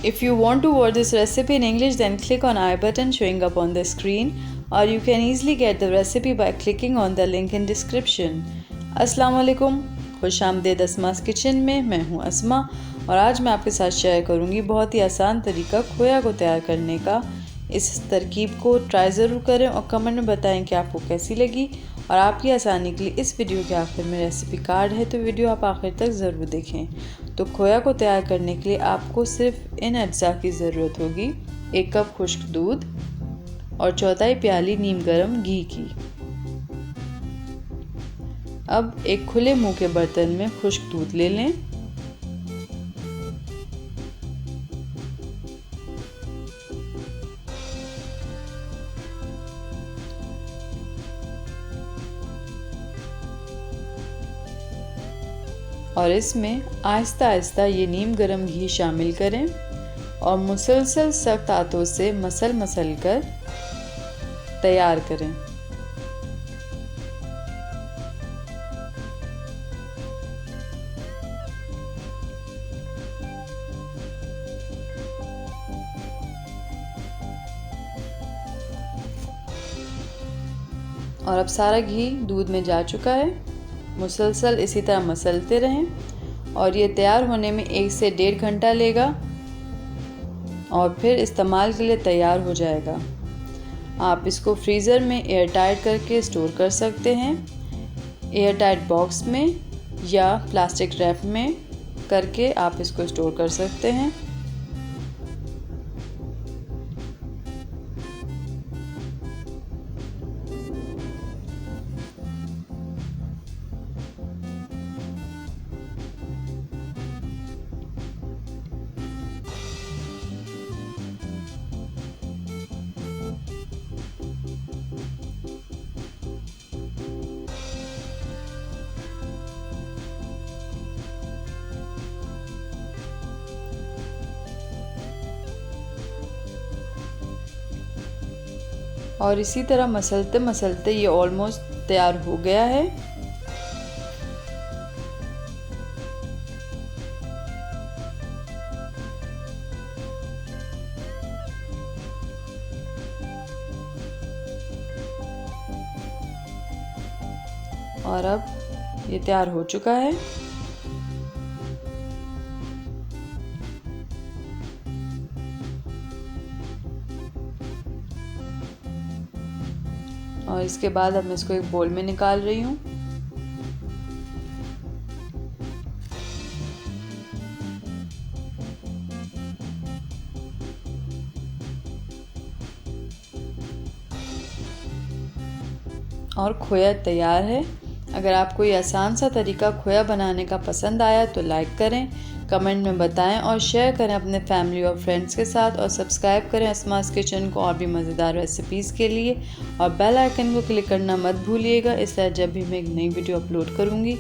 If you want to watch this recipe in English, then click on I button showing up on the screen, or you can easily get the recipe by clicking on the link in description. अस्सलाम वालेकुम, खुश आमदीद Asma's kitchen में। मैं हूँ अस्मा और आज मैं आपके साथ शेयर करूँगी बहुत ही आसान तरीका खोया को तैयार करने का। इस तरकीब को ट्राई ज़रूर करें और कमेंट में बताएं कि आपको कैसी लगी। और आपकी आसानी के लिए इस वीडियो के आखिर में रेसिपी कार्ड है, तो वीडियो आप आखिर तक ज़रूर देखें। तो खोया को तैयार करने के लिए आपको सिर्फ इन अज्जा की ज़रूरत होगी: 1 कप खुश्क दूध और 1/4 प्याली नीम गर्म घी की। अब एक खुले मुंह के बर्तन में खुश्क दूध ले लें। और इसमें आहिस्ता आहिस्ता ये नीम गर्म घी शामिल करें और मुसलसल सख्त हाथों से मसल कर तैयार करें। और अब सारा घी दूध में जा चुका है। मुसलसल इसी तरह मसलते रहें और ये तैयार होने में 1 से 1.5 घंटा लेगा और फिर इस्तेमाल के लिए तैयार हो जाएगा। आप इसको फ्रीज़र में एयर टाइट करके स्टोर कर सकते हैं, एयर टाइट बॉक्स में या प्लास्टिक रैप में करके आप इसको स्टोर कर सकते हैं। और इसी तरह मसलते मसलते ये ऑलमोस्ट तैयार हो गया है। और अब ये तैयार हो चुका है। और इसके बाद अब मैं इसको एक बोल में निकाल रही हूँ। और खोया तैयार है। अगर आपको ये आसान सा तरीका खोया बनाने का पसंद आया तो लाइक करें, कमेंट में बताएं और शेयर करें अपने फैमिली और फ्रेंड्स के साथ। और सब्सक्राइब करें अस्मास किचन को और भी मज़ेदार रेसिपीज़ के लिए। और बेल आइकन को क्लिक करना मत भूलिएगा, इससे जब भी मैं एक नई वीडियो अपलोड करूँगी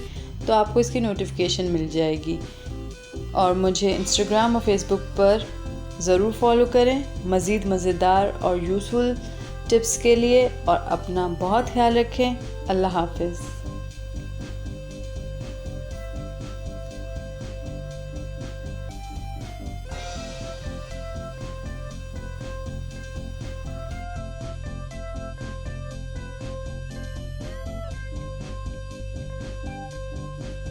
तो आपको इसकी नोटिफिकेशन मिल जाएगी। और मुझे इंस्टाग्राम और फेसबुक पर ज़रूर फॉलो करें मज़ीद मज़ेदार और यूज़फुल टिप्स के लिए। और अपना बहुत ख्याल रखें। अल्लाह हाफ़िज़।